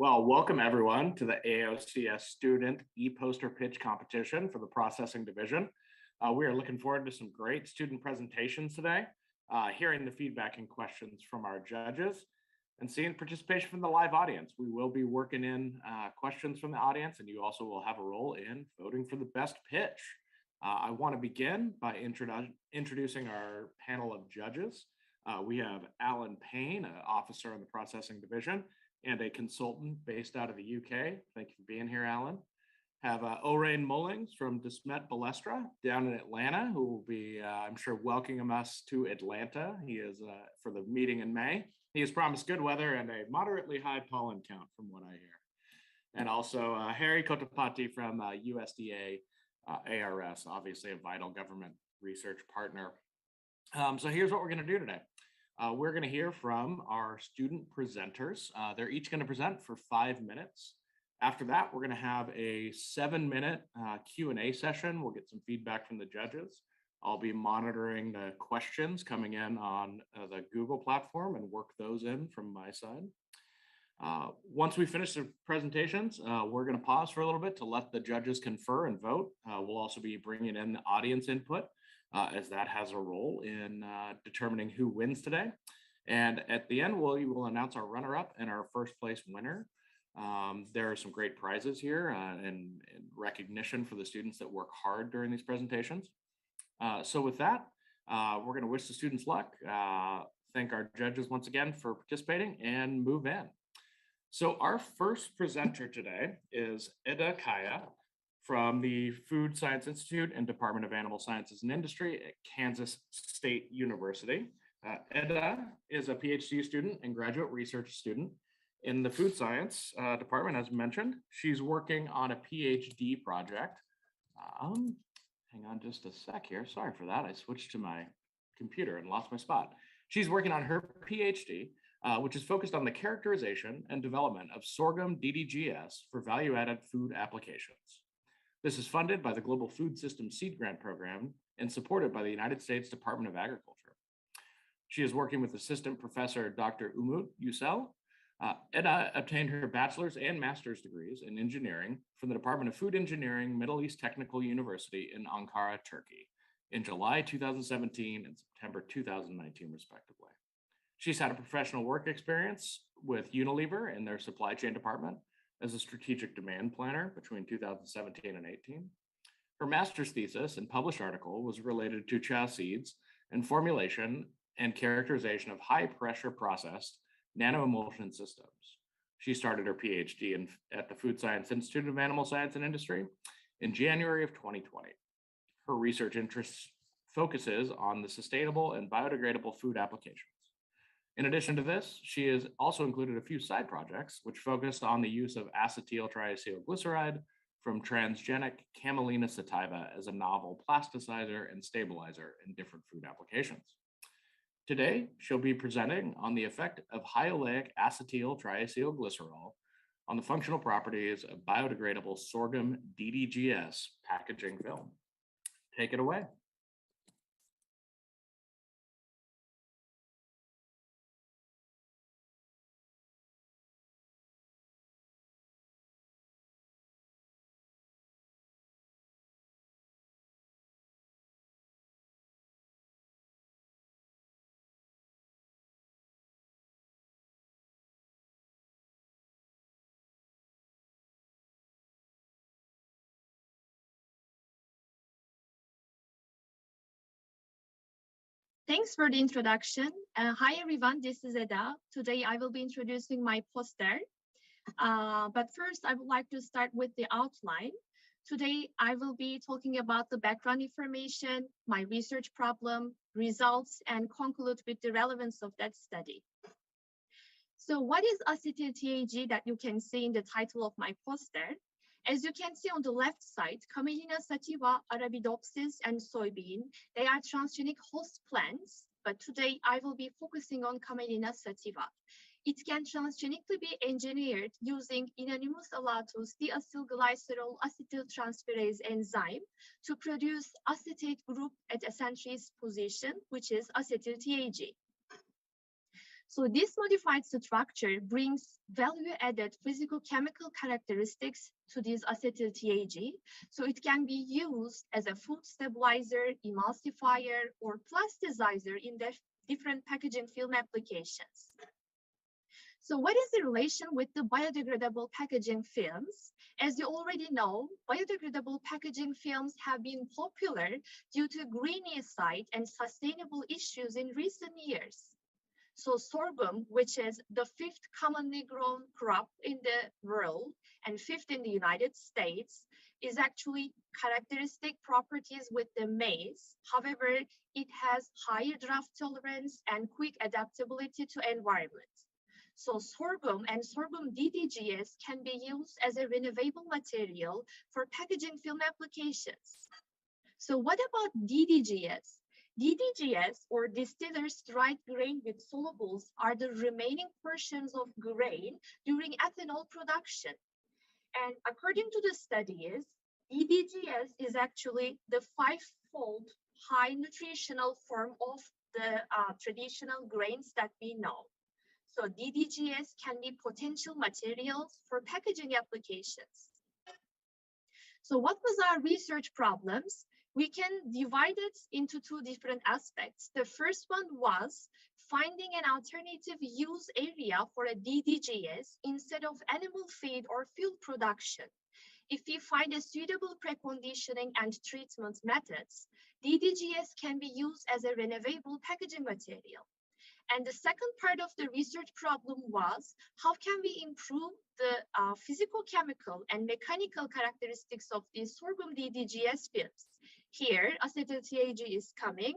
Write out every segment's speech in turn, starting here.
Well, welcome everyone to the AOCS Student EPoster Pitch competition for the Processing Division. We are looking forward to some great student presentations today, hearing the feedback and questions from our judges, and seeing participation from the live audience. We will be working in questions from the audience, and you also will have a role in voting for the best pitch. I want to begin by introducing our panel of judges. We have Alan Payne, an officer in the Processing Division, and a consultant based out of the UK. Thank you for being here, Alan. Have Orain Mullings from De Smet Balestra down in Atlanta, who will be, I'm sure, welcoming us to Atlanta. He is for the meeting in May. He has promised good weather and a moderately high pollen count, from what I hear. And also Harry Kotapati from USDA ARS, obviously a vital government research partner. So here's what we're going to do today. We're going to hear from our student presenters. They're each going to present for 5 minutes. After that, we're going to have a 7-minute Q&A session. We'll get some feedback from the judges. I'll be monitoring the questions coming in on the Google platform and work those in from my side. Once we finish the presentations, we're going to pause for a little bit to let the judges confer and vote. We'll also be bringing in the audience input, as that has a role in determining who wins today. And at the end, we will announce our runner-up and our first place winner. There are some great prizes here and recognition for the students that work hard during these presentations. So with that, we're going to wish the students luck, thank our judges once again for participating, and move in. So our first presenter today is Eda Kaya from the Food Science Institute and Department of Animal Sciences and Industry at Kansas State University. Eda is a PhD student and graduate research student in the food science department, as mentioned. She's working on a PhD project. Hang on just a sec here. Sorry for that. I switched to my computer and lost my spot. She's working on her PhD, which is focused on the characterization and development of sorghum DDGS for value-added food applications. This is funded by the Global Food System Seed Grant Program and supported by the United States Department of Agriculture. She is working with Assistant Professor Dr. Umut Yücel. Eda obtained her bachelor's and master's degrees in engineering from the Department of Food Engineering, Middle East Technical University in Ankara, Turkey. in July 2017 and September 2019, respectively. She's had a professional work experience with Unilever in their supply chain department as a strategic demand planner between 2017 and 18. Her master's thesis and published article was related to chia seeds and formulation and characterization of high-pressure processed nanoemulsion systems. She started her PhD at the Food Science Institute of Animal Science and Industry in January of 2020. Her research interest focuses on the sustainable and biodegradable food applications. In addition to this, she has also included a few side projects which focused on the use of acetyl-triacylglyceride from transgenic Camelina sativa as a novel plasticizer and stabilizer in different food applications. Today, she'll be presenting on the effect of high oleic acetyl-triacylglycerol on the functional properties of biodegradable sorghum DDGS packaging film. Take it away. Thanks for the introduction. Hi, everyone. This is Eda. Today, I will be introducing my poster. But first, I would like to start with the outline. Today, I will be talking about the background information, my research problem, results, and conclude with the relevance of that study. So what is acetyl-TAG that you can see in the title of my poster? As you can see on the left side, Camelina sativa, Arabidopsis, and soybean, they are transgenic host plants, but today I will be focusing on Camelina sativa. It can transgenically be engineered using inanimous allatus deacylglycerol acetyltransferase enzyme to produce acetate group at eccentric position, which is acetyl-TAG. So this modified structure brings value-added physicochemical characteristics to this acetyl-TAG, so it can be used as a food stabilizer, emulsifier, or plasticizer in the different packaging film applications. So what is the relation with the biodegradable packaging films? As you already know, biodegradable packaging films have been popular due to greening side and sustainable issues in recent years. So sorghum, which is the 5th commonly grown crop in the world and 5th in the United States, is actually characteristic properties with the maize. However, it has higher drought tolerance and quick adaptability to environment. So sorghum and sorghum DDGS can be used as a renewable material for packaging film applications. So what about DDGS? DDGS, or distiller's dried grain with solubles, are the remaining portions of grain during ethanol production. And according to the studies, DDGS is actually the 5-fold high nutritional form of the traditional grains that we know. So DDGS can be potential materials for packaging applications. So what was our research problems? We can divide it into two different aspects. The first one was finding an alternative use area for a DDGS instead of animal feed or fuel production. If we find a suitable preconditioning and treatment methods, DDGS can be used as a renewable packaging material. And the second part of the research problem was how can we improve the physicochemical and mechanical characteristics of these sorghum DDGS films. Here, acetyl-TAG is coming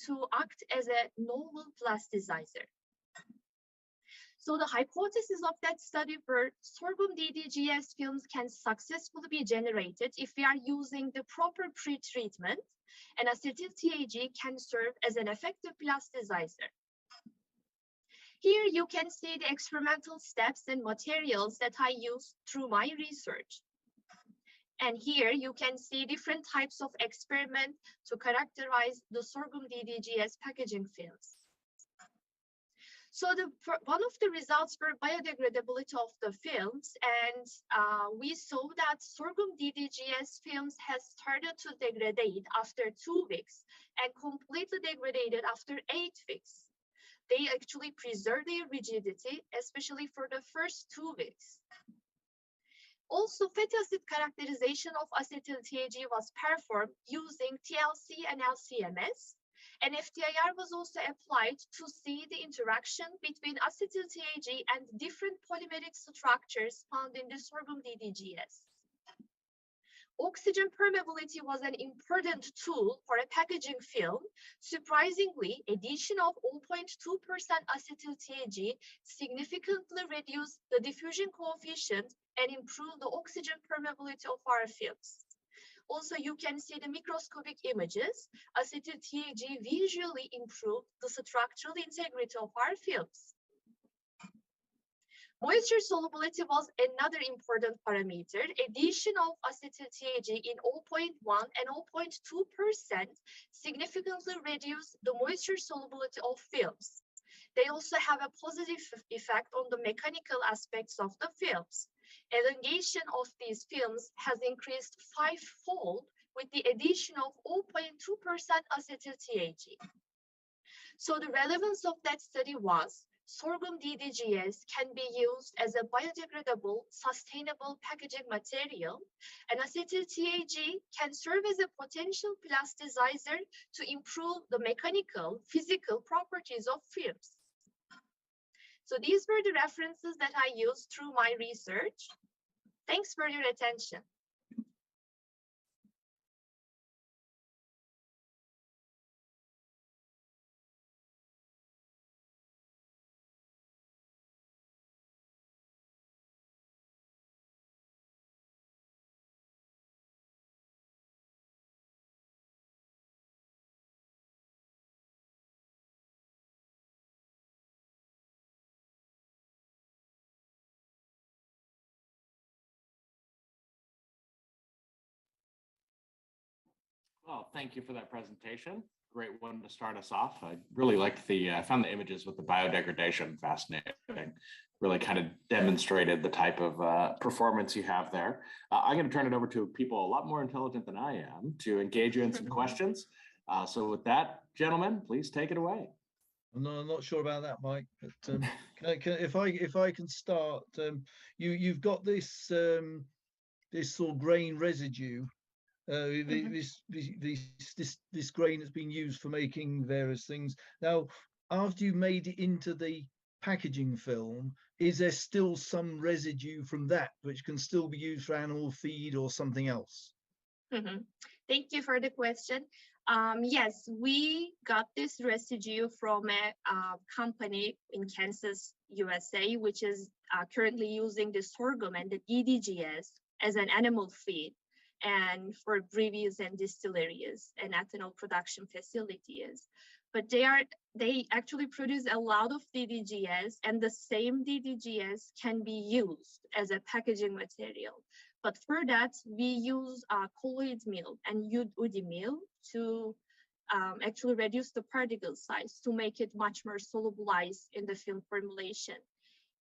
to act as a novel plasticizer. So the hypothesis of that study were sorghum DDGS films can successfully be generated if we are using the proper pre-treatment, and acetyl-TAG can serve as an effective plasticizer. Here you can see the experimental steps and materials that I used through my research. And here you can see different types of experiment to characterize the sorghum DDGS packaging films. So one of the results were biodegradability of the films, and we saw that sorghum DDGS films has started to degrade after 2 weeks and completely degraded after 8 weeks. They actually preserve their rigidity, especially for the first 2 weeks. Also, fatty acid characterization of acetyl-TAG was performed using TLC and LCMS, and FTIR was also applied to see the interaction between acetyl-TAG and different polymeric structures found in the sorghum DDGS. Oxygen permeability was an important tool for a packaging film. Surprisingly, addition of 0.2% acetyl-TAG significantly reduced the diffusion coefficient and improved the oxygen permeability of our films. Also, you can see the microscopic images. Acetyl-TAG visually improved the structural integrity of our films. Moisture solubility was another important parameter. Addition of acetyl-TAG in 0.1 and 0.2% significantly reduced the moisture solubility of films. They also have a positive effect on the mechanical aspects of the films. Elongation of these films has increased 5-fold with the addition of 0.2% acetyl-TAG. So the relevance of that study was sorghum DDGS can be used as a biodegradable, sustainable packaging material, and acetyl-TAG can serve as a potential plasticizer to improve the mechanical, physical properties of films. So these were the references that I used through my research. Thanks for your attention. Well, thank you for that presentation. Great one to start us off. I really liked I found the images with the biodegradation fascinating. Really kind of demonstrated the type of performance you have there. I'm going to turn it over to people a lot more intelligent than I am to engage you in some questions. So with that, gentlemen, please take it away. I'm not sure about that, Mike. But if I can start, you've got this this sort of grain residue. This grain that's been used for making various things. Now, after you made it into the packaging film, is there still some residue from that which can still be used for animal feed or something else? Thank you for the question. Yes, we got this residue from a company in Kansas, USA, which is currently using the sorghum and the DDGS as an animal feed and for breweries and distilleries and ethanol production facilities. But they actually produce a lot of DDGS, and the same DDGS can be used as a packaging material. But for that, we use colloid meal and UD meal to actually reduce the particle size to make it much more solubilized in the film formulation.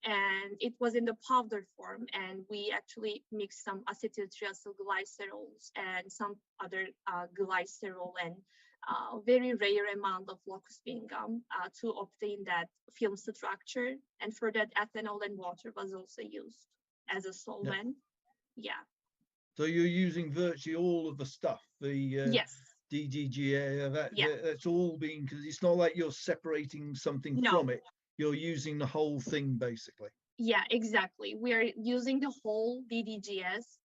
And it was in the powder form, and we actually mixed some acetyl-triacylglycerols and some other glycerol and very rare amount of locust bean gum to obtain that film structure. And for that, ethanol and water was also used as a solvent. Yeah. So you're using virtually all of the stuff, the yes. DDGA, that's all being, because it's not like you're separating something from it. You're using the whole thing, basically. Yeah, exactly. We are using the whole DDGS,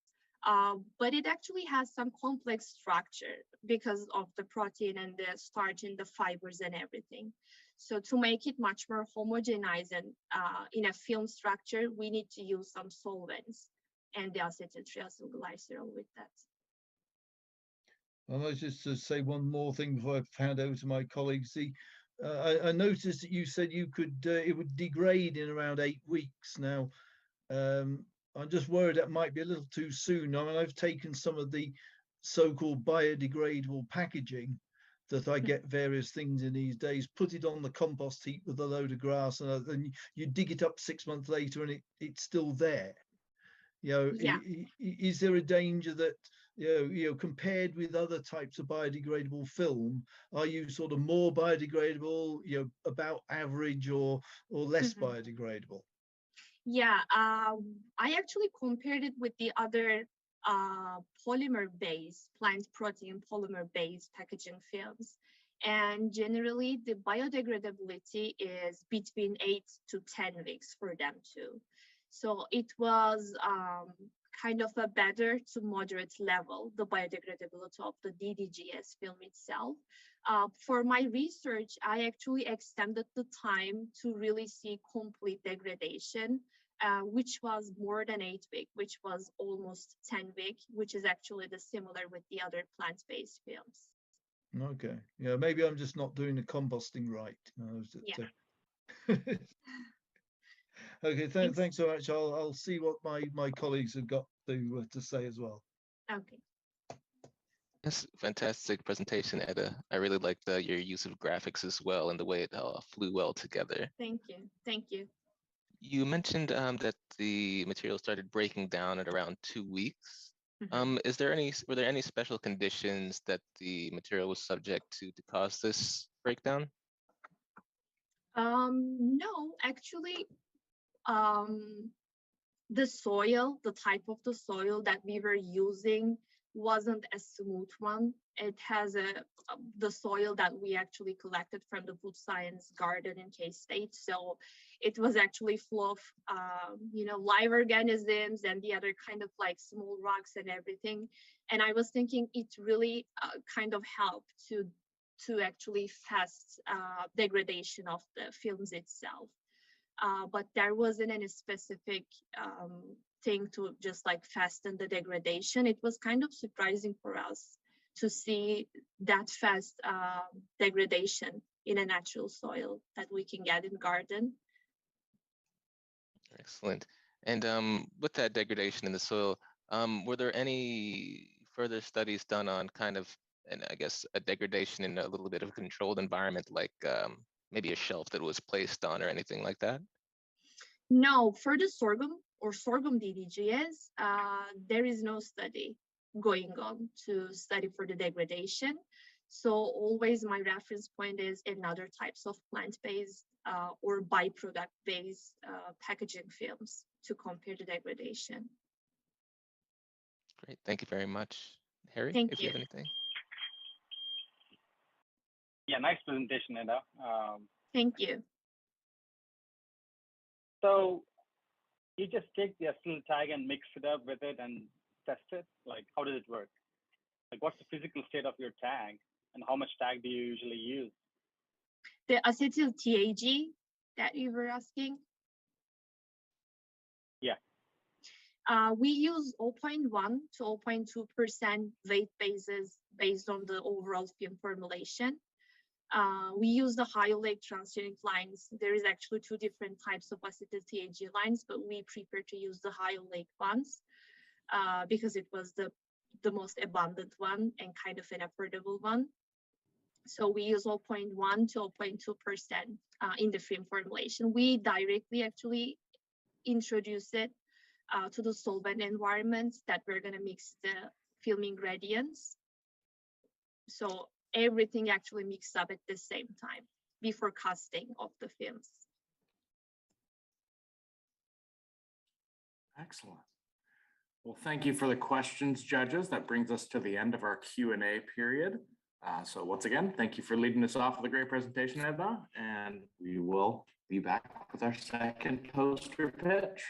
but it actually has some complex structure because of the protein and the starch and the fibers and everything. So to make it much more homogenized and in a film structure, we need to use some solvents and the acetyl-triacylglycerol with that. I might just say one more thing before I hand over to my colleagues. I noticed that you said you could it would degrade in around 8 weeks. Now, I'm just worried that might be a little too soon. I mean, I've taken some of the so-called biodegradable packaging, that I get various things in these days, put it on the compost heap with a load of grass, and then you dig it up 6 months later and it's still there. Yeah. Is there a danger that, compared with other types of biodegradable film, are you sort of more biodegradable, about average or less biodegradable? Yeah, I actually compared it with the other polymer-based, plant protein polymer-based packaging films. And generally, the biodegradability is between 8 to 10 weeks for them too. So it was kind of a better to moderate level, the biodegradability of the DDGS film itself. For my research, I actually extended the time to really see complete degradation, which was more than 8 weeks, which was almost 10 weeks, which is actually the similar with the other plant-based films. Okay, yeah, maybe I'm just not doing the composting right. Okay, thanks so much. I'll see what my colleagues have got to say as well. Okay. Yes, fantastic presentation, Eda. I really liked your use of graphics as well and the way it flew well together. Thank you. Thank you. You mentioned that the material started breaking down at around 2 weeks. Were there any special conditions that the material was subject to cause this breakdown? No, actually, the soil, the type of the soil that we were using wasn't a smooth one. It has the soil that we actually collected from the food science garden in K-State. So it was actually full of, live organisms and the other kind of like small rocks and everything. And I was thinking it really kind of helped to actually fast degradation of the films itself. But there wasn't any specific thing to just like fasten the degradation. It was kind of surprising for us to see that fast degradation in a natural soil that we can get in garden. Excellent. And with that degradation in the soil, were there any further studies done on kind of, and I guess, a degradation in a little bit of a controlled environment, like maybe a shelf that was placed on or anything like that? No, for the sorghum or sorghum DDGS, there is no study going on to study for the degradation. So always my reference point is in other types of plant-based or byproduct-based packaging films to compare the degradation. Great, thank you very much. Harry, Thank if you have anything. Yeah, nice presentation, Eda. Thank you. So you just take the acetyl-TAG and mix it up with it and test it? Like, how does it work? Like, what's the physical state of your tag and how much tag do you usually use? The acetyl-TAG that you were asking? Yeah. We use 0.1 to 0.2% weight bases based on the overall film formulation. We use the high oleic transgenic lines. There is actually 2 different types of acetyl-TAG lines, but we prefer to use the high oleic ones because it was the most abundant one and kind of an affordable one. So we use 0.1 to 0.2% in the film formulation. We directly actually introduce it to the solvent environments that we're going to mix the film ingredients. So everything actually mixed up at the same time before casting of the films. Excellent. Well, thank you for the questions, judges. That brings us to the end of our Q&A period. So once again, thank you for leading us off with a great presentation, Eda, and we will be back with our second poster pitch.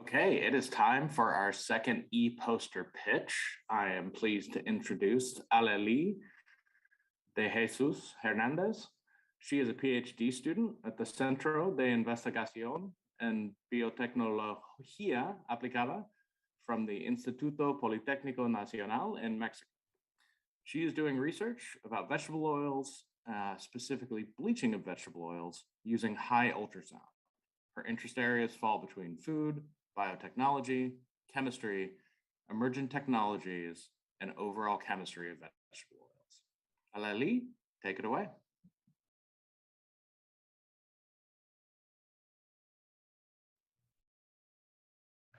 Okay, it is time for our second EPoster pitch. I am pleased to introduce Alelhi de Jesús-Hernández. She is a PhD student at the Centro de Investigación en Biotecnología Aplicada from the Instituto Politécnico Nacional in Mexico. She is doing research about vegetable oils, specifically bleaching of vegetable oils using high ultrasound. Her interest areas fall between food, biotechnology, chemistry, emergent technologies, and overall chemistry of vegetable oils. Alelhi, take it away.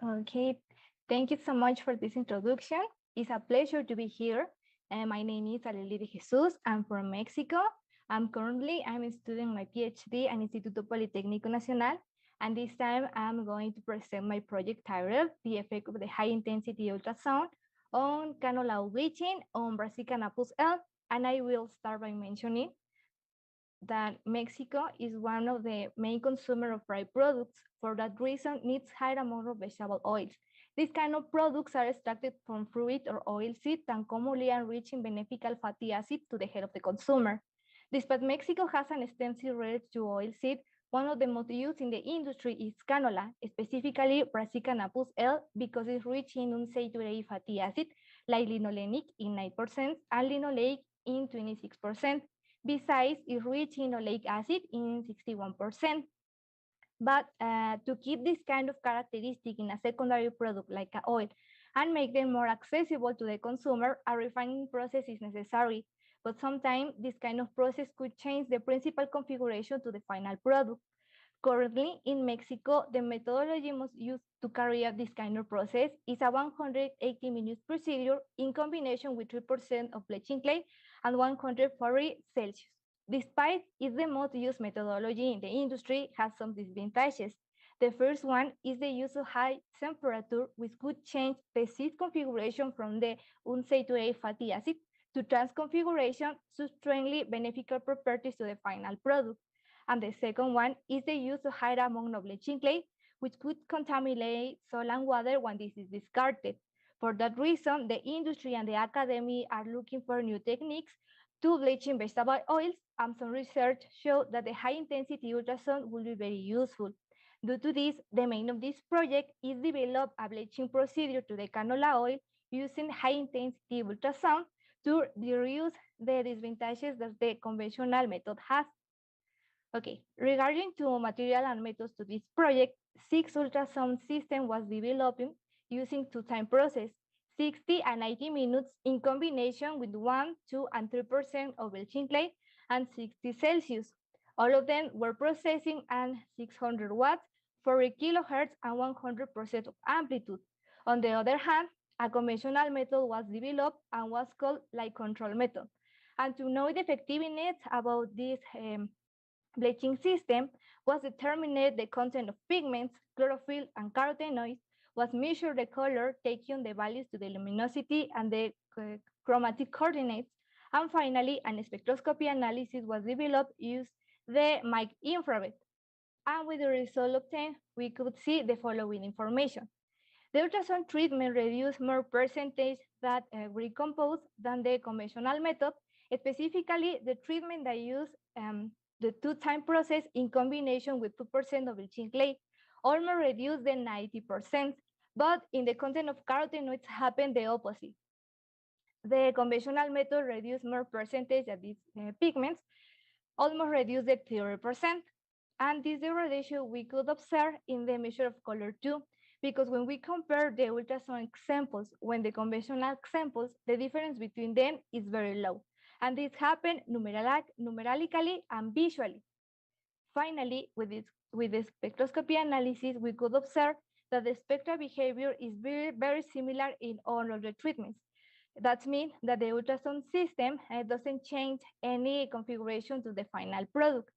Okay, thank you so much for this introduction. It's a pleasure to be here. My name is Alelhi de Jesus. I'm from Mexico. I'm studying my PhD at Instituto Politécnico Nacional. And this time I'm going to present my project titled The Effect of the High Intensity Ultrasound on Canola Bleaching on Brassica napus L. And I will start by mentioning that Mexico is one of the main consumers of fried products. For that reason, needs high amount of vegetable oils. These kind of products are extracted from fruit or oil seeds and commonly enrich in beneficial fatty acids to the health of the consumer. Despite Mexico has an extensive range to oil seed, one of the most used in the industry is canola, specifically Brassica napus L, because it's rich in unsaturated fatty acid like linolenic in 9% and linoleic in 26%. Besides, it's rich in oleic acid in 61%. But to keep this kind of characteristic in a secondary product like oil and make them more accessible to the consumer, a refining process is necessary. But sometimes this kind of process could change the principal configuration to the final product. Currently, in Mexico, the methodology most used to carry out this kind of process is a 180-minute procedure in combination with 3% of bleaching clay and 140 Celsius. Despite it's the most used methodology in the industry, has some disadvantages. The first one is the use of high temperature, which could change the seed configuration from the unsaturated fatty acid to trans configuration, subtracting beneficial properties to the final product. And the second one is the use of high amount of bleaching clay, which could contaminate soil and water when this is discarded. For that reason, the industry and the academy are looking for new techniques to bleaching vegetable oils, and some research showed that the high-intensity ultrasound will be very useful. Due to this, the main of this project is develop a bleaching procedure to the canola oil using high-intensity ultrasound to reduce the disadvantages that the conventional method has. Okay, regarding to material and methods to this project, 6 ultrasound system was developed using 2-time process, 60 and 90 minutes in combination with 1, 2, and 3% of bleaching clay and 60 Celsius. All of them were processing at 600 watts, 40 kilohertz, and 100% of amplitude. On the other hand, a conventional method was developed and was called light control method. And to know the effectiveness about this bleaching system was determined the content of pigments, chlorophyll, and carotenoids, was measured the color, taking the values to the luminosity and the chromatic coordinates, and finally, an spectroscopy analysis was developed using the micro-infrared. And with the result obtained, we could see the following information. The ultrasound treatment reduced more percentage that recompose than the conventional method, specifically the treatment that used the 2-time process in combination with 2% of bleaching clay, almost reduced than 90%, but in the content of carotenoids happened the opposite. The conventional method reduced more percentage of these pigments, almost reduced the 30%. And this degradation we could observe in the measure of color too, because when we compare the ultrasound examples with the conventional examples, the difference between them is very low. And this happened numerically and visually. Finally, with the spectroscopy analysis, we could observe that the spectral behavior is very similar in all of the treatments. That means that the ultrasound system doesn't change any configuration to the final product.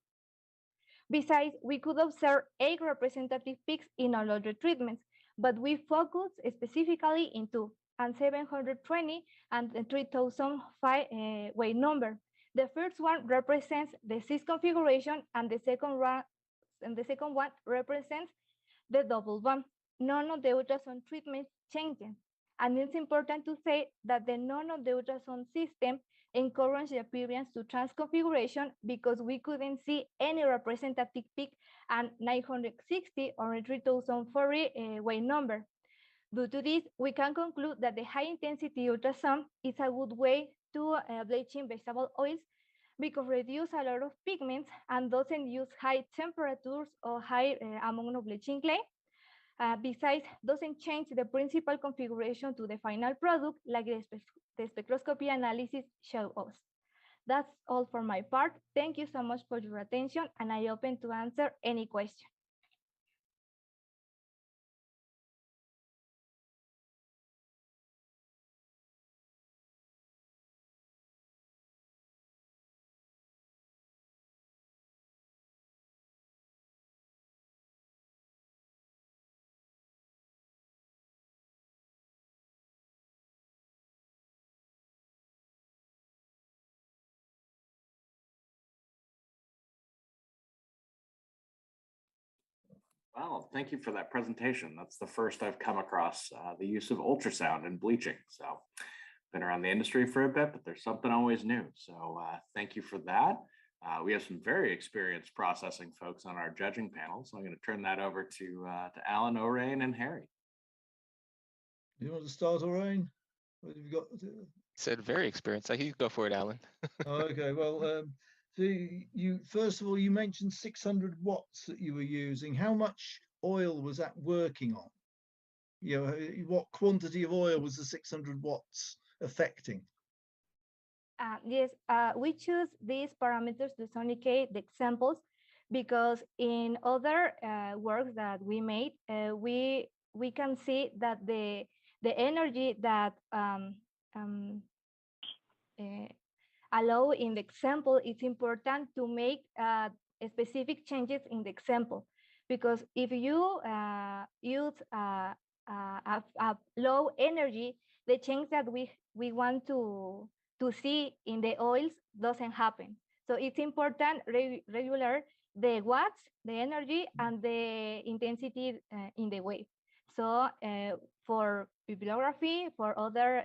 Besides, we could observe 8 representative peaks in all of the treatments, but we focus specifically in 2, and 720 and 3005 weight number. The first one represents the cis configuration, and the second one represents the double bond. none of the ultrasound treatments changes. And it's important to say that the none of the ultrasound system encouraged the appearance to transconfiguration because we couldn't see any representative peak and 960 or 3040 weight number. Due to this, we can conclude that the high intensity ultrasound is a good way to bleaching vegetable oils because reduce a lot of pigments and doesn't use high temperatures or high amount of bleaching clay. Besides, doesn't change the principal configuration to the final product like the spectroscopy analysis show us. That's all for my part. Thank you so much for your attention, and I open to answer any question. Well, thank you for that presentation. That's the first I've come across the use of ultrasound in bleaching. So been around the industry for a bit, but there's something always new. So thank you for that. We have some very experienced processing folks on our judging panel. So I'm going to turn that over to Alan, Orain, and Harry. You want to start, Orain? What have you got? Said very experienced. You go for it, Alan. Okay, well, so you first of all, you mentioned 600 watts that you were using. How much oil was that working on? You know, what quantity of oil was the 600 watts affecting? Yes, we choose these parameters to indicate the examples because in other works that we made, we can see that the energy that allow in the example, it's important to make specific changes in the example. Because if you use a low energy, the change that we want to see in the oils doesn't happen. So it's important regular the watts, the energy, and the intensity in the wave. So for bibliography, for other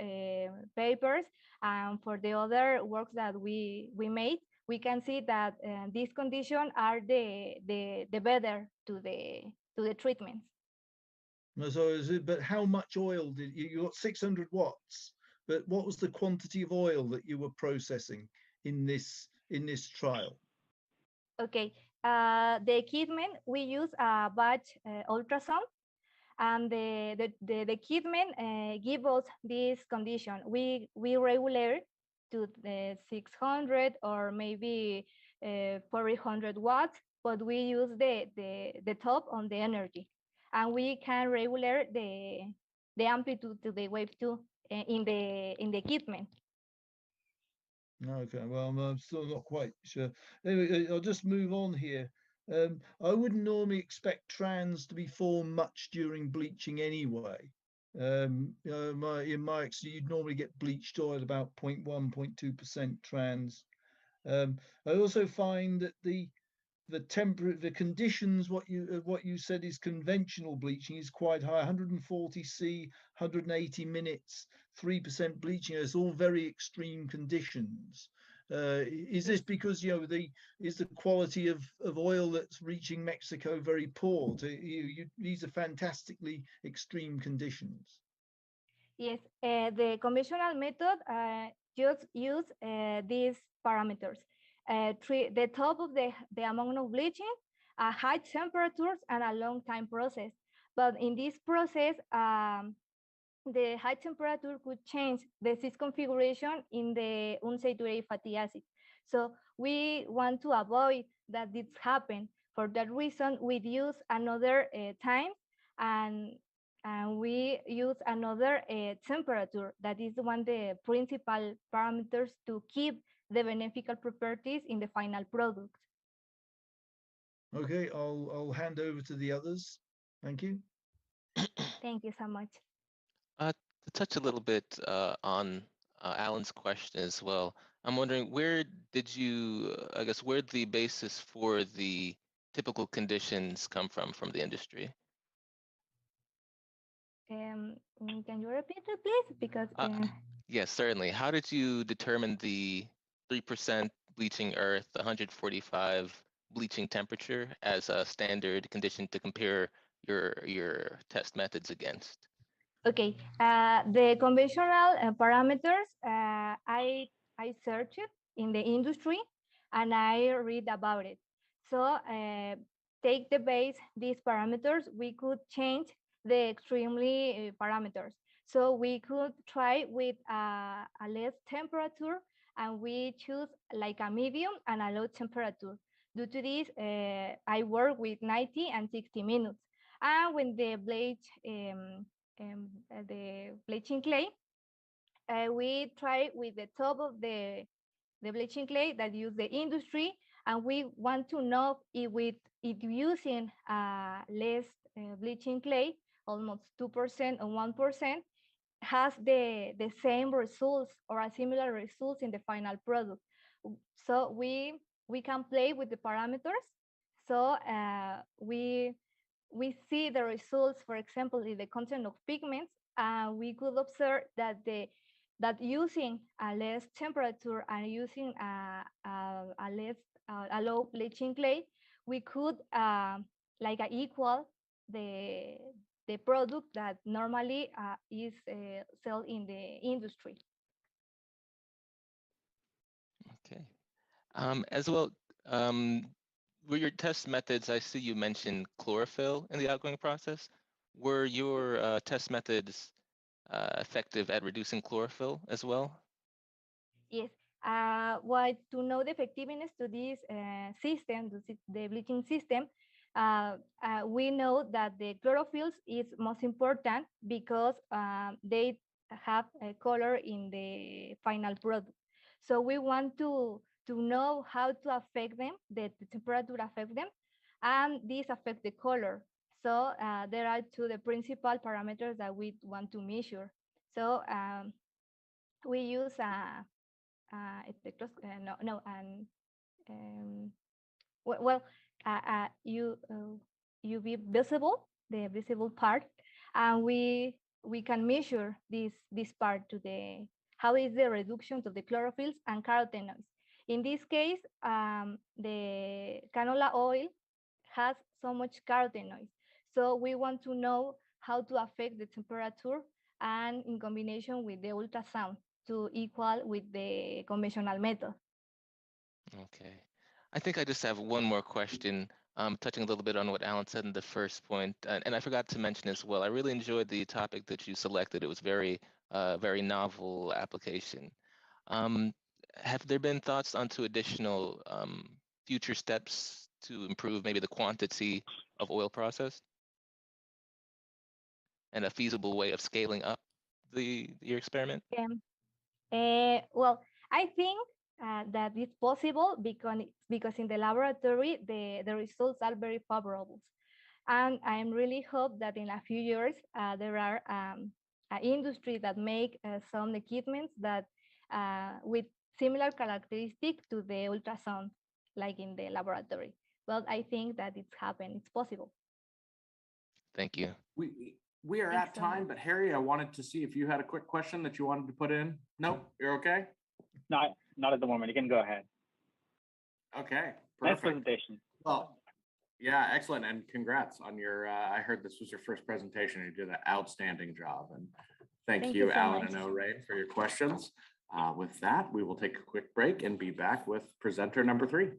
papers, and for the other works that we made, we can see that these conditions are the better to the treatments. No, so but how much oil did you got 600 watts, but what was the quantity of oil that you were processing in this trial? Okay, the equipment, we use a batch ultrasound, and the equipment give us this condition. We regulate to the 600 or maybe 400 watts, but we use the top on the energy, and we can regulate the amplitude to the wave too in the equipment. Okay, well, I'm still not quite sure. Anyway, I'll just move on here. I wouldn't normally expect trans to be formed much during bleaching anyway. In my experience, you'd normally get bleached oil about 0.1, 0.2% trans. I also find that the conditions, what you said is conventional bleaching is quite high, 140 C, 180 minutes, 3% bleaching. It's all very extreme conditions. Is this because is the quality of oil that's reaching Mexico very poor? These are fantastically extreme conditions. Yes, the conventional method just use these parameters. The top of the amount of bleaching, high temperatures, and a long time process. But in this process, the high temperature could change the cis configuration in the unsaturated fatty acid. So we want to avoid that this happen. For that reason, we use another time, and we use another temperature. That is one of the principal parameters to keep the beneficial properties in the final product. Okay, I'll hand over to the others. Thank you. Thank you so much. To touch a little bit on Alan's question as well, I'm wondering where did the basis for the typical conditions come from the industry? can you repeat it, please? Because Yes, certainly. How did you determine the 3% bleaching earth, 145 bleaching temperature as a standard condition to compare your test methods against? okay, the conventional parameters, I searched it in the industry and I read about it. So take the base, these parameters, we could change the extremely parameters. So we could try with a less temperature and we choose like a medium and a low temperature. Due to this, I work with 90 and 60 minutes. And when the bleaching clay, we try with the top of the bleaching clay that use the industry, and we want to know if using less bleaching clay, almost 2% or 1%, has the same results or a similar results in the final product. So we can play with the parameters. So we see the results, for example, in the content of pigments, and we could observe that using a less temperature and using a low bleaching clay, we could equal the product that normally is sold in the industry. Okay. As well, were your test methods, I see you mentioned chlorophyll in the outgoing process. Were your test methods effective at reducing chlorophyll as well? Yes. To know the effectiveness to this system, the bleaching system, we know that the chlorophylls is most important because they have a color in the final product. So we want to know how to affect them, the temperature affect them, and this affect the color. So there are the principal parameters that we want to measure. So we use UV visible, the visible part, and we can measure this part to the how is the reduction to the chlorophylls and carotenoids. In this case, the canola oil has so much carotenoids, so we want to know how to affect the temperature and in combination with the ultrasound to equal with the conventional method. Okay. I think I just have one more question, touching a little bit on what Alan said in the first point. And I forgot to mention as well, I really enjoyed the topic that you selected. It was very novel application. Have there been thoughts onto additional future steps to improve maybe the quantity of oil processed and a feasible way of scaling up your experiment? Well, I think that it's possible because in the laboratory, the results are very favorable. And I really hope that in a few years, there are industry that make some equipments that with similar characteristics to the ultrasound, like in the laboratory. Well, I think that it's happened, it's possible. Thank you. We are at time, but Harry, I wanted to see if you had a quick question that you wanted to put in. Nope, you're okay? No, not at the moment. You can go ahead. Okay, perfect. Nice presentation. Well, yeah, excellent, and congrats on your, I heard this was your first presentation. You did an outstanding job, and thank you, so Alan much. and O'Reilly, for your questions. With that, we will take a quick break and be back with presenter number 3.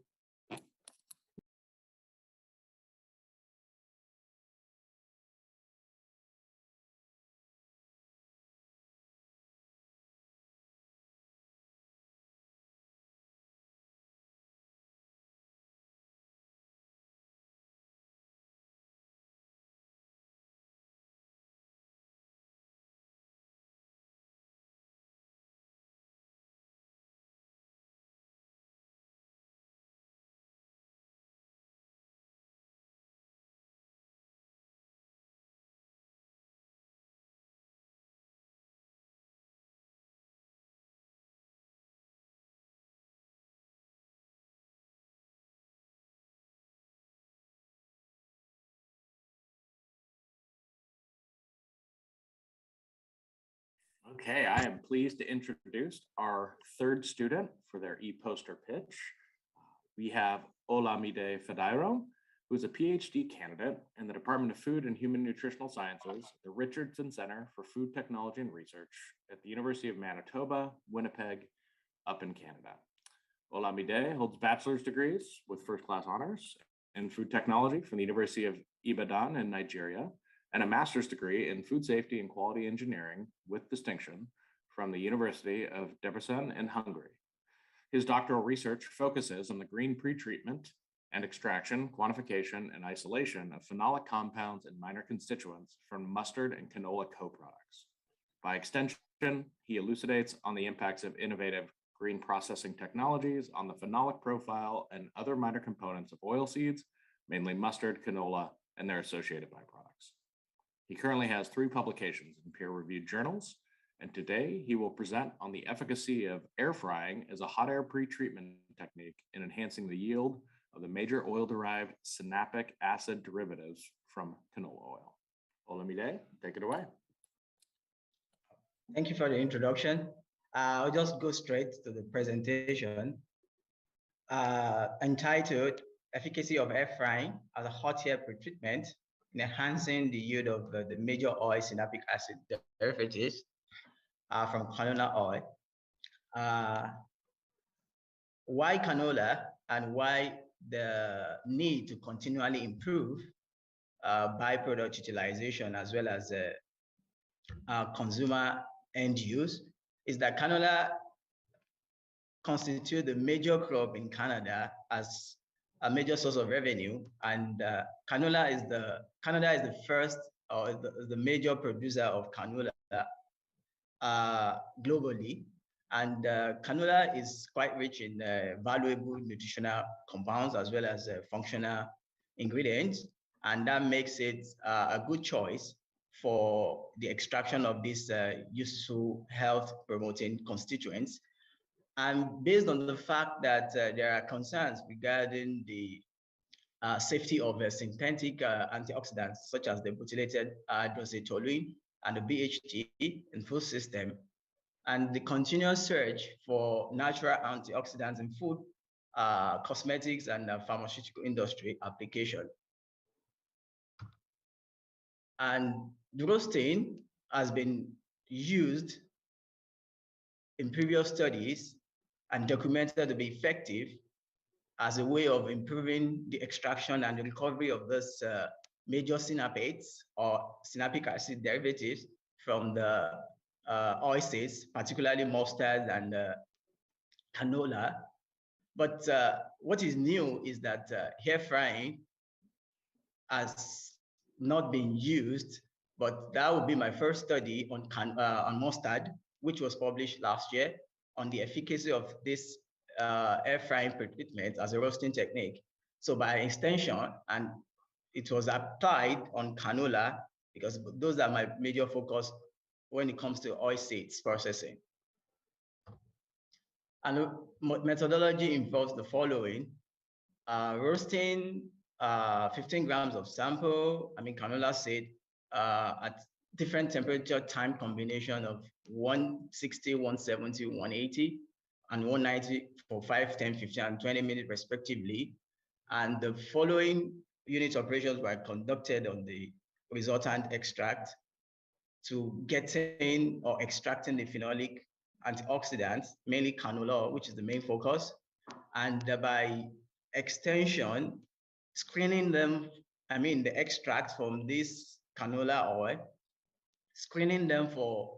Okay, I am pleased to introduce our third student for their EPoster pitch. We have Olamide Fedairo, who is a PhD candidate in the Department of Food and Human Nutritional Sciences, the Richardson Center for Food Technology and Research at the University of Manitoba, Winnipeg, up in Canada. Olamide holds bachelor's degrees with first-class honors in food technology from the University of Ibadan in Nigeria, and a master's degree in food safety and quality engineering with distinction from the University of Debrecen in Hungary. His doctoral research focuses on the green pretreatment and extraction, quantification, and isolation of phenolic compounds and minor constituents from mustard and canola co-products. By extension, he elucidates on the impacts of innovative green processing technologies on the phenolic profile and other minor components of oilseeds, mainly mustard, canola, and their associated byproducts. He currently has 3 publications in peer-reviewed journals, and today he will present on the efficacy of air frying as a hot air pretreatment technique in enhancing the yield of the major oil-derived synaptic acid derivatives from canola oil. Olamide, take it away. Thank you for the introduction. I'll just go straight to the presentation entitled Efficacy of Air Frying as a Hot Air Pretreatment in Enhancing the Yield of the Major Oil Synaptic Acid Derivatives from Canola Oil. Why canola and why the need to continually improve byproduct utilization as well as consumer end use is that canola constitutes the major crop in Canada as a major source of revenue, and Canada is the first or the major producer of canola globally, and canola is quite rich in valuable nutritional compounds as well as functional ingredients, and that makes it a good choice for the extraction of these useful health promoting constituents. And based on the fact that there are concerns regarding the safety of synthetic antioxidants such as the butylated hydroxytoluene and the BHT in food system, and the continuous search for natural antioxidants in food, cosmetics, and pharmaceutical industry application. And roasting has been used in previous studies and documented to be effective as a way of improving the extraction and the recovery of this major synaptates or synaptic acid derivatives from the oilseeds, particularly mustard and canola. But what is new is that air frying has not been used, but that would be my first study on mustard, which was published last year on the efficacy of this air frying pretreatment as a roasting technique. So by extension, and it was applied on canola because those are my major focus when it comes to oilseeds processing. And methodology involves the following: roasting 15 grams of sample, canola seed, at different temperature time combination of 160, 170, 180, and 190 for 5, 10, 15, and 20 minutes respectively. And the following unit operations were conducted on the resultant extract to getting or extracting the phenolic antioxidants, mainly canola, which is the main focus, and by extension, screening them, the extracts from this canola oil, screening them for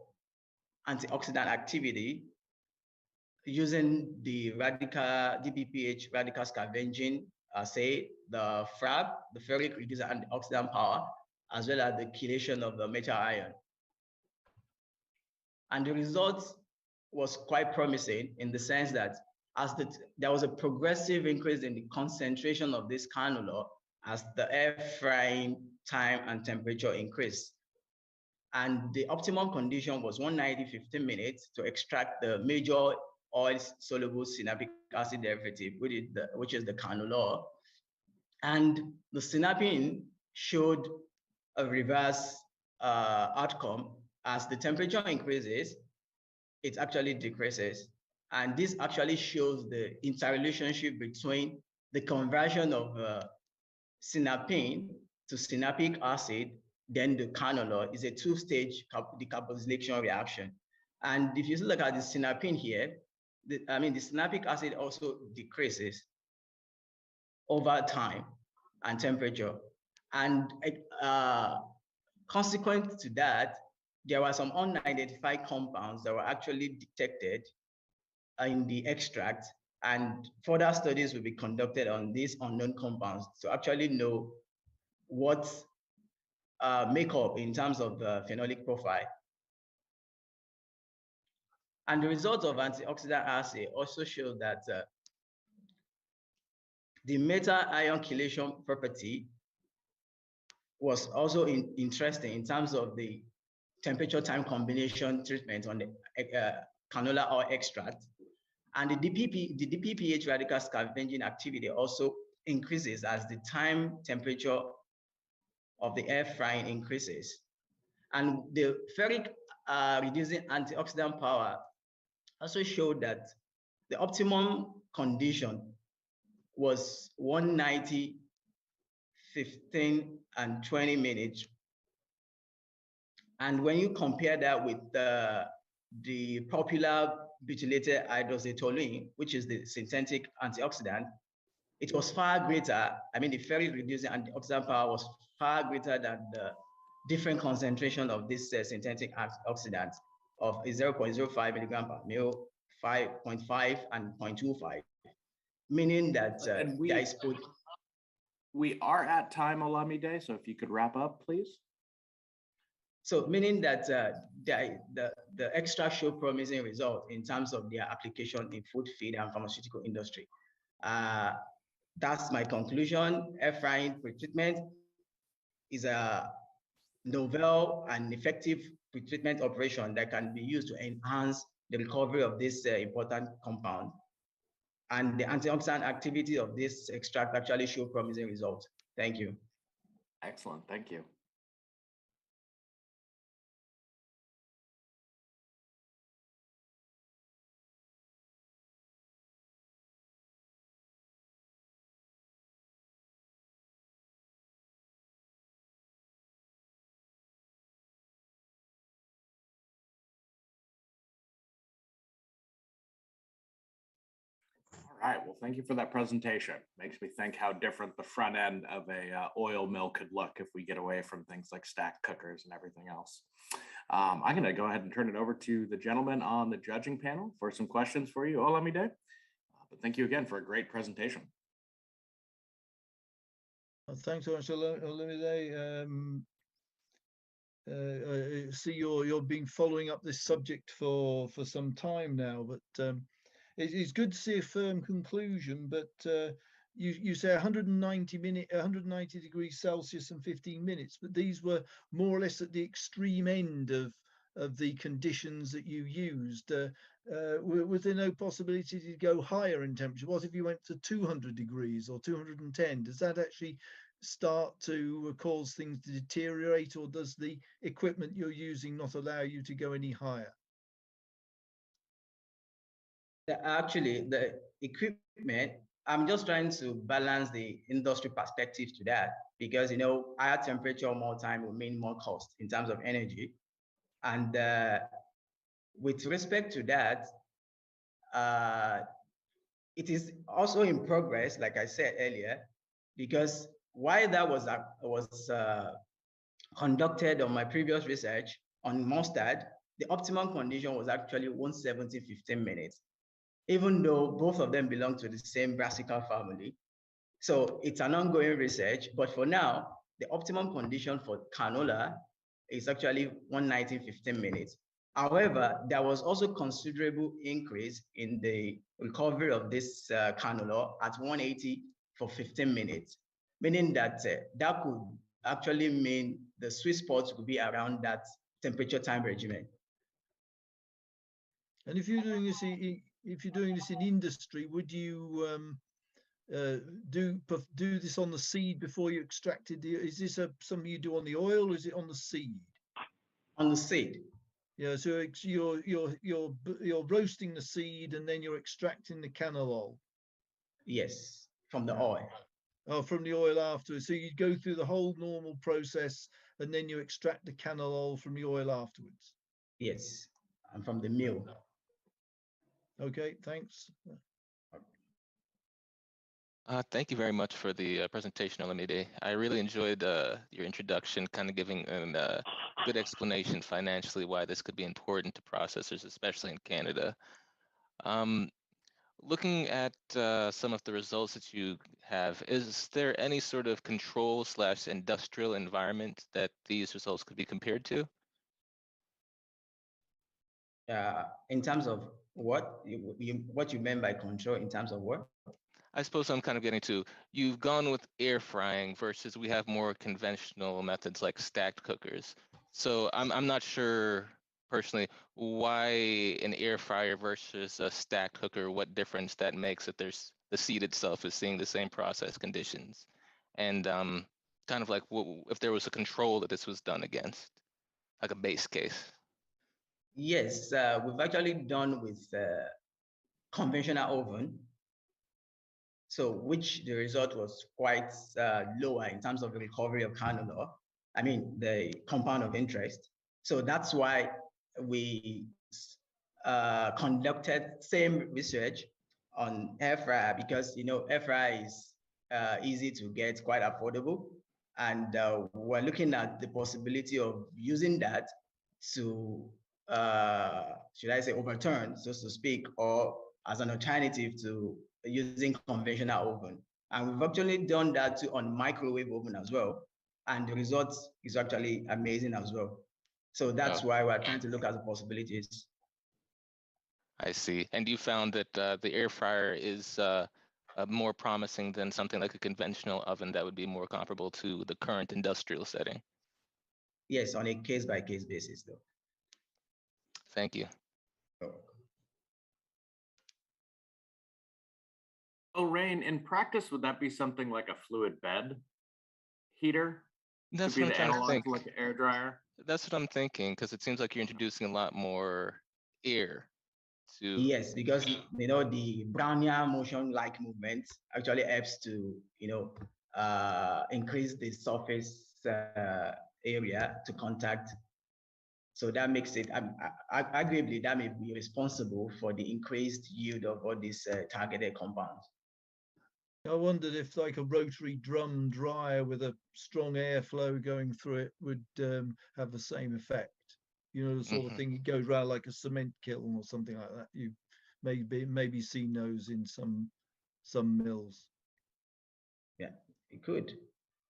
antioxidant activity using the DBPH radical scavenging assay, the FRAB, the ferric reducer antioxidant power, as well as the chelation of the metal ion. And the results was quite promising in the sense that there was a progressive increase in the concentration of this canola as the air frying time and temperature increased. And the optimum condition was 190, 15 minutes to extract the major oil-soluble synaptic acid derivative, which is the canola. And the synapin showed a reverse outcome as the temperature increases, it actually decreases. And this actually shows the interrelationship between the conversion of synapine to synapic acid, then the canola is a two-stage decarboxylation reaction. And if you look at the synapine here, the synapic acid also decreases over time and temperature. And consequent to that, there were some unidentified compounds that were actually detected in the extract, and further studies will be conducted on these unknown compounds to actually know what makeup in terms of the phenolic profile. And the results of antioxidant assay also show that the metal ion chelation property was also interesting in terms of the temperature time combination treatment on the canola oil extract. And the DPPH radical scavenging activity also increases as the time temperature of the air frying increases. And the ferric reducing antioxidant power also showed that the optimum condition was 190, 15, and 20 minutes. And when you compare that with the popular butylated hydroxytoluene, which is the synthetic antioxidant, it was far greater. I mean, the ferric reducing antioxidant power was far greater than the different concentration of this synthetic antioxidant of 0.05 milligram per mil, 5.5, and 0.25, meaning that we are at time, Olamide, so if you could wrap up, please. So meaning that the extract show promising results in terms of their application in food, feed, and pharmaceutical industry. That's my conclusion. Air frying pretreatment is a novel and effective pretreatment operation that can be used to enhance the recovery of this important compound. And the antioxidant activity of this extract actually show promising results. Thank you. Excellent, thank you. All right, well, thank you for that presentation. Makes me think how different the front end of a oil mill could look if we get away from things like stacked cookers and everything else. I'm gonna go ahead and turn it over to the gentleman on the judging panel for some questions for you, Olamide. But thank you again for a great presentation. Thanks so much, Olamide. I see you've been following up this subject for some time now, but it's good to see a firm conclusion. But you say 190 degrees Celsius and 15 minutes, but these were more or less at the extreme end of the conditions that you used. Was there no possibility to go higher in temperature? What if you went to 200 degrees or 210? Does that actually start to cause things to deteriorate, or does the equipment you're using not allow you to go any higher? Actually, the equipment, I'm just trying to balance the industry perspective to that, because higher temperature, more time will mean more cost in terms of energy. And with respect to that, it is also in progress, like I said earlier, because while that was conducted on my previous research on mustard, the optimum condition was actually 170, 15 minutes, even though both of them belong to the same Brassica family. So it's an ongoing research, but for now, the optimum condition for canola is actually 190, 15 minutes. However, there was also considerable increase in the recovery of this canola at 180 for 15 minutes, meaning that that could actually mean the sweet spot could be around that temperature time regimen. And if you're doing this in industry, would you do this on the seed before you extracted is this something you do on the oil, or is it on the seed? On the seed. Yeah, so you're roasting the seed and then you're extracting the canola. Yes, from the oil. Oh, from the oil afterwards. So you go through the whole normal process and then you extract the canola from the oil afterwards. Yes, and from the mill. Okay, thanks. Thank you very much for the presentation, Olamide. I really enjoyed your introduction, kind of giving a good explanation financially why this could be important to processors, especially in Canada. Looking at some of the results that you have, is there any sort of control/industrial environment that these results could be compared to? In terms of what you meant by control, in terms of what? I suppose I'm kind of getting to, you've gone with air frying versus we have more conventional methods like stacked cookers. So I'm not sure personally why an air fryer versus a stacked cooker, what difference that makes if there's the seed itself is seeing the same process conditions. And kind of like if there was a control that this was done against, like a base case. Yes, we've actually done with conventional oven. So which the result was quite lower in terms of the recovery of canola. I mean, the compound of interest. So that's why we conducted same research on air fryer, because air fryer is easy to get, quite affordable, and we're looking at the possibility of using that to should I say overturn, so to speak, or as an alternative to using conventional oven. And we've actually done that too on microwave oven as well. And the result is actually amazing as well. So that's why we're trying to look at the possibilities. I see. And you found that the air fryer is more promising than something like a conventional oven that would be more comparable to the current industrial setting? Yes, on a case-by-case basis, though. Thank you. Oh, Rain, in practice, would that be something like a fluid bed heater? That's to be what I'm the trying to think. analog to like an air dryer? That's what I'm thinking, because it seems like you're introducing a lot more air to. Yes, because the Brownian motion-like movement actually helps to increase the surface area to contact. So that makes it, arguably, that may be responsible for the increased yield of all these targeted compounds. I wondered if like a rotary drum dryer with a strong airflow going through it would have the same effect. The sort of thing, it goes around like a cement kiln or something like that. You maybe seen those in some mills. Yeah, it could.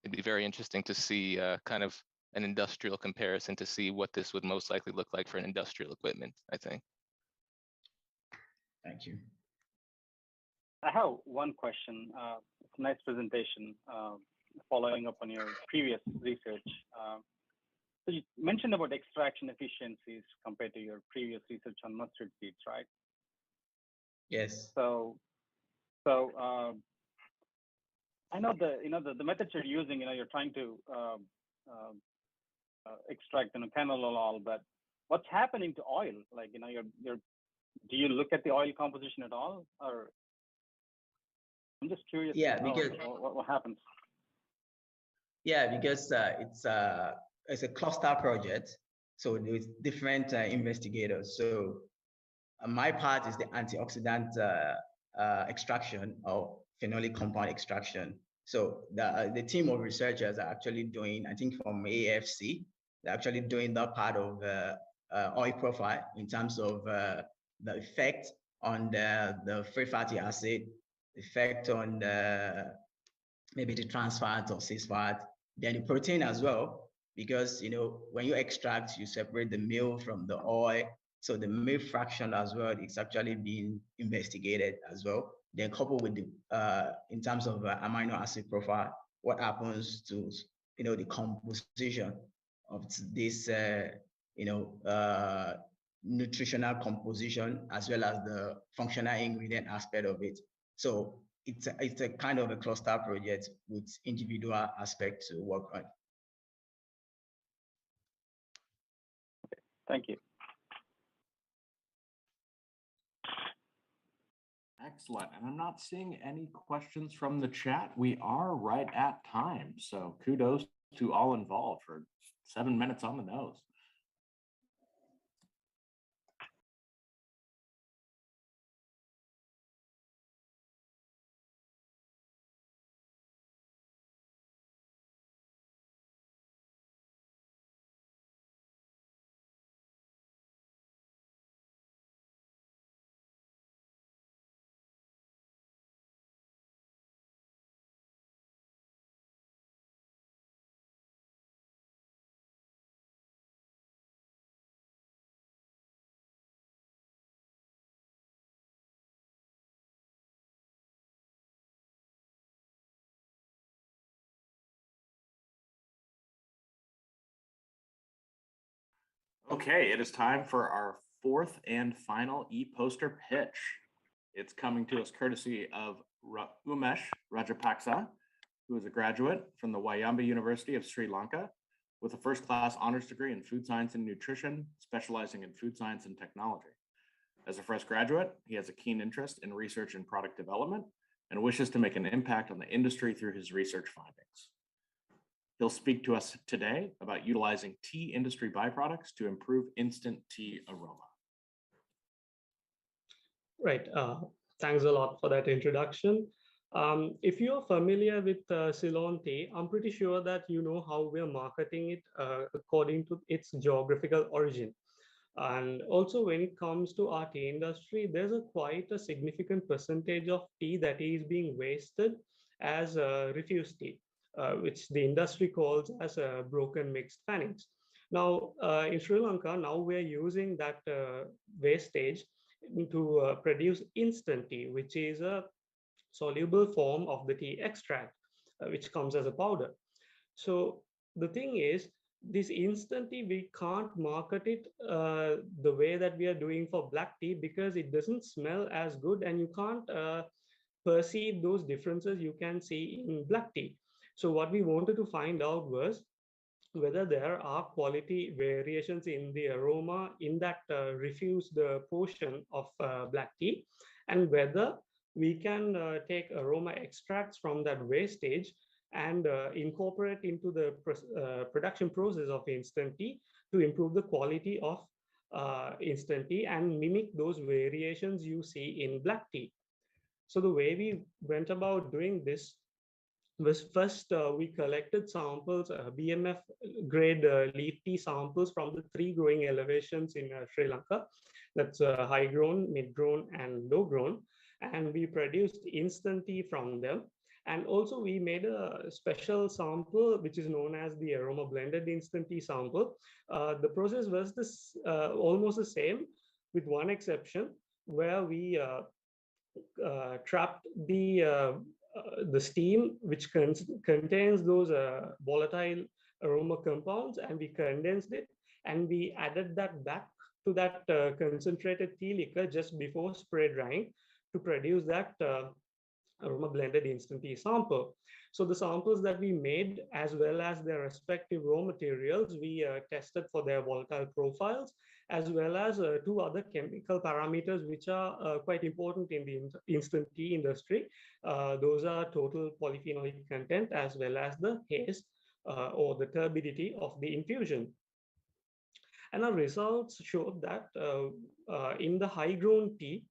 It'd be very interesting to see kind of an industrial comparison to see what this would most likely look like for an industrial equipment, I think. Thank you. I have one question. It's a nice presentation, following up on your previous research. So you mentioned about extraction efficiencies compared to your previous research on mustard seeds, right? Yes. So I know the methods you're using. You're trying to extract canola oil, but what's happening to oil? Like do you look at the oil composition at all, or I'm just curious. Yeah, to know because what happens. Yeah, because it's a cluster project, so with different investigators. So my part is the antioxidant extraction or phenolic compound extraction. So the team of researchers are actually doing, I think from AFC, they're actually doing that part of oil profile in terms of the effect on the free fatty acid, effect on maybe the trans fat or cis fat, then the protein as well, because when you extract, you separate the meal from the oil. So the meal fraction as well is actually being investigated as well. Then coupled with the in terms of amino acid profile, what happens to the composition of this nutritional composition as well as the functional ingredient aspect of it. So it's a kind of a cluster project with individual aspects to work on. Thank you. Excellent. And I'm not seeing any questions from the chat. We are right at time. So kudos to all involved for 7 minutes on the nose. Okay, it is time for our fourth and final e-poster pitch. It's coming to us courtesy of Umesh Rajapaksa, who is a graduate from the Wayamba University of Sri Lanka with a first-class honors degree in food science and nutrition, specializing in food science and technology. As a fresh graduate, he has a keen interest in research and product development and wishes to make an impact on the industry through his research findings. He'll speak to us today about utilizing tea industry byproducts to improve instant tea aroma. Right. Thanks a lot for that introduction. If you're familiar with Ceylon tea, I'm pretty sure that you know how we're marketing it according to its geographical origin. And also when it comes to our tea industry, there's quite a significant percentage of tea that is being wasted as refuse tea, which the industry calls as broken mixed fannings. Now, in Sri Lanka, now we're using that wastage to produce instant tea, which is a soluble form of the tea extract, which comes as a powder. So the thing is, this instant tea, we can't market it the way that we are doing for black tea because it doesn't smell as good and you can't perceive those differences you can see in black tea. So what we wanted to find out was whether there are quality variations in the aroma in that refused portion of black tea, and whether we can take aroma extracts from that wastage and incorporate into the production process of instant tea to improve the quality of instant tea and mimic those variations you see in black tea. So the way we went about doing this was first we collected samples, BMF grade leaf tea samples from the 3 growing elevations in Sri Lanka. That's high grown, mid grown, and low grown. And we produced instant tea from them. And also we made a special sample, which is known as the aroma blended instant tea sample. The process was this almost the same with one exception, where we trapped the steam which contains those volatile aroma compounds, and we condensed it and we added that back to that concentrated tea liquor just before spray drying to produce that aroma blended instant tea sample. So the samples that we made, as well as their respective raw materials, we tested for their volatile profiles, as well as 2 other chemical parameters which are quite important in the instant tea industry. Those are total polyphenolic content, as well as the haze or the turbidity of the infusion. And our results showed that in the high grown tea,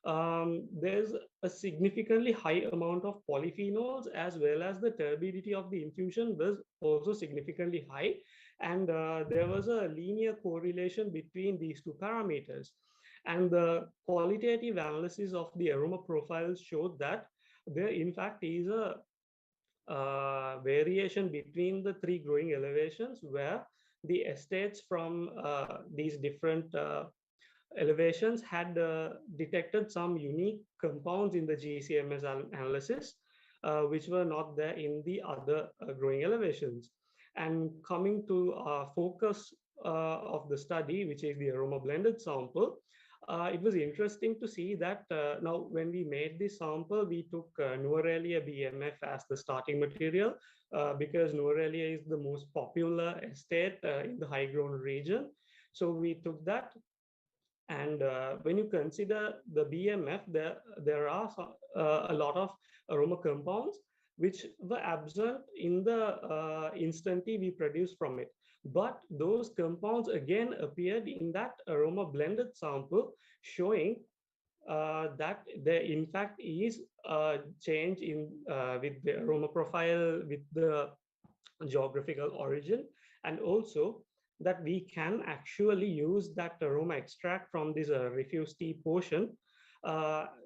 there's a significantly high amount of polyphenols, as well as the turbidity of the infusion was also significantly high. And there was a linear correlation between these 2 parameters. And the qualitative analysis of the aroma profiles showed that there in fact is a variation between the 3 growing elevations, where the estates from these different elevations had detected some unique compounds in the GCMS analysis, which were not there in the other growing elevations. And coming to our focus of the study, which is the aroma blended sample, it was interesting to see that now when we made this sample, we took Nuarelia BMF as the starting material because Nuarelia is the most popular estate in the high grown region. So we took that And when you consider the BMF, there are a lot of aroma compounds which were absent in the instant tea we produced from it. But those compounds again appeared in that aroma blended sample, showing that there in fact is a change in with the aroma profile, with the geographical origin, and also that we can actually use that aroma extract from this refuse tea portion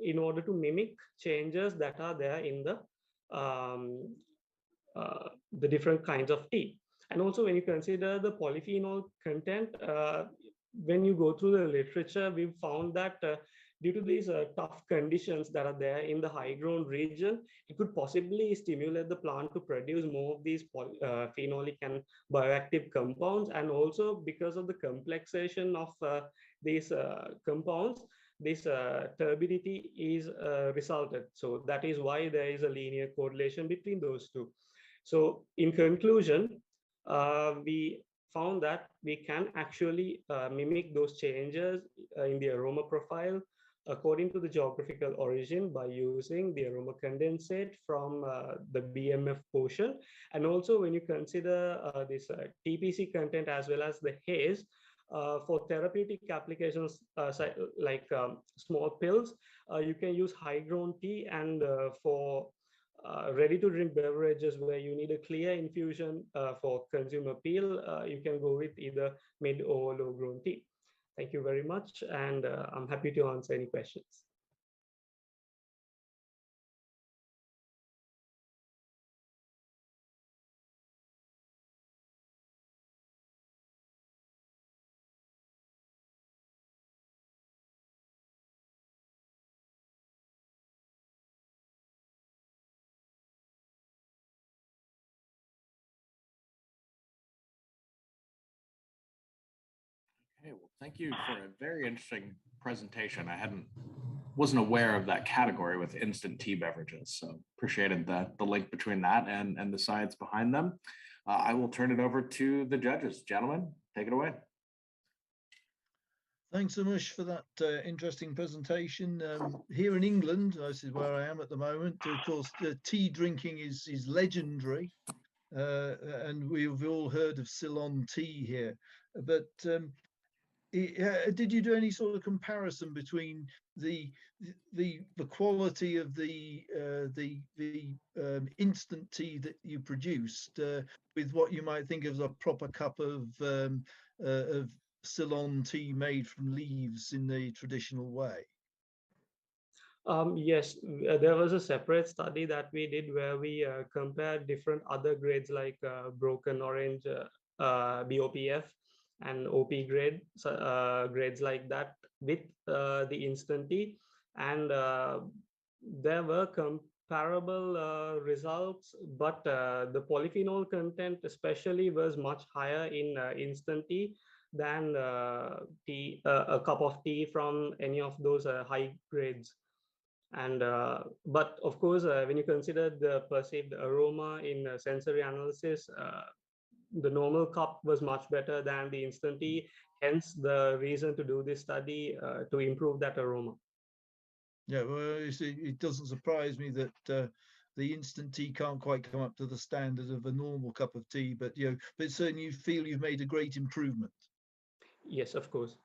in order to mimic changes that are there in the different kinds of tea. And also when you consider the polyphenol content, when you go through the literature, we've found that due to these tough conditions that are there in the high grown region, it could possibly stimulate the plant to produce more of these phenolic and bioactive compounds. And also because of the complexation of these compounds, this turbidity is resulted. So that is why there is a linear correlation between those two. So in conclusion, we found that we can actually mimic those changes in the aroma profile according to the geographical origin by using the aroma condensate from the BMF portion. And also when you consider this TPC content as well as the haze, for therapeutic applications like small pills, you can use high grown tea, and for ready to drink beverages where you need a clear infusion for consumer peel, you can go with either mid or low grown tea. Thank you very much, and I'm happy to answer any questions. Okay, well, thank you for a very interesting presentation. I wasn't aware of that category with instant tea beverages, so appreciated the link between that and the science behind them. I will turn it over to the judges. Gentlemen, take it away. Thanks so much for that interesting presentation. Here in England, this is where I am at the moment, of course, tea drinking is legendary, and we've all heard of Ceylon tea here. But did you do any sort of comparison between the quality of the instant tea that you produced with what you might think of as a proper cup of Ceylon tea made from leaves in the traditional way? Yes, there was a separate study that we did where we compared different other grades like broken orange, BOPF, and OP grade, grades like that with the instant tea, and there were comparable results, but the polyphenol content especially was much higher in instant tea than a cup of tea from any of those high grades. And but of course, when you consider the perceived aroma in sensory analysis, the normal cup was much better than the instant tea, hence the reason to do this study to improve that aroma. Yeah, well, you see, it doesn't surprise me that the instant tea can't quite come up to the standard of a normal cup of tea, but but certainly you feel you've made a great improvement. Yes, of course.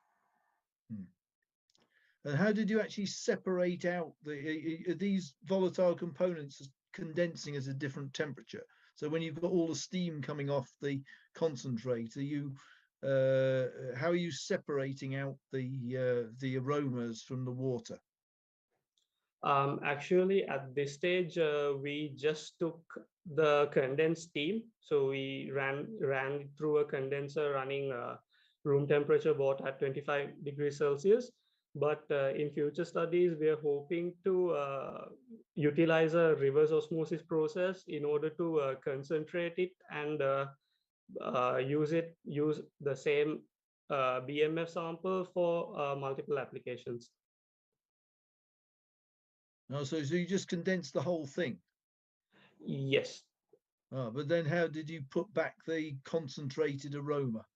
And how did you actually separate out these volatile components condensing at a different temperature? So when you've got all the steam coming off the concentrate, how are you separating out the aromas from the water? Actually, at this stage, we just took the condensed steam. So we ran through a condenser running room temperature water at 25 degrees Celsius. But in future studies, we are hoping to utilize a reverse osmosis process in order to concentrate it and use the same BMF sample for multiple applications. Oh, so you just condensed the whole thing? Yes. Oh, but then how did you put back the concentrated aroma?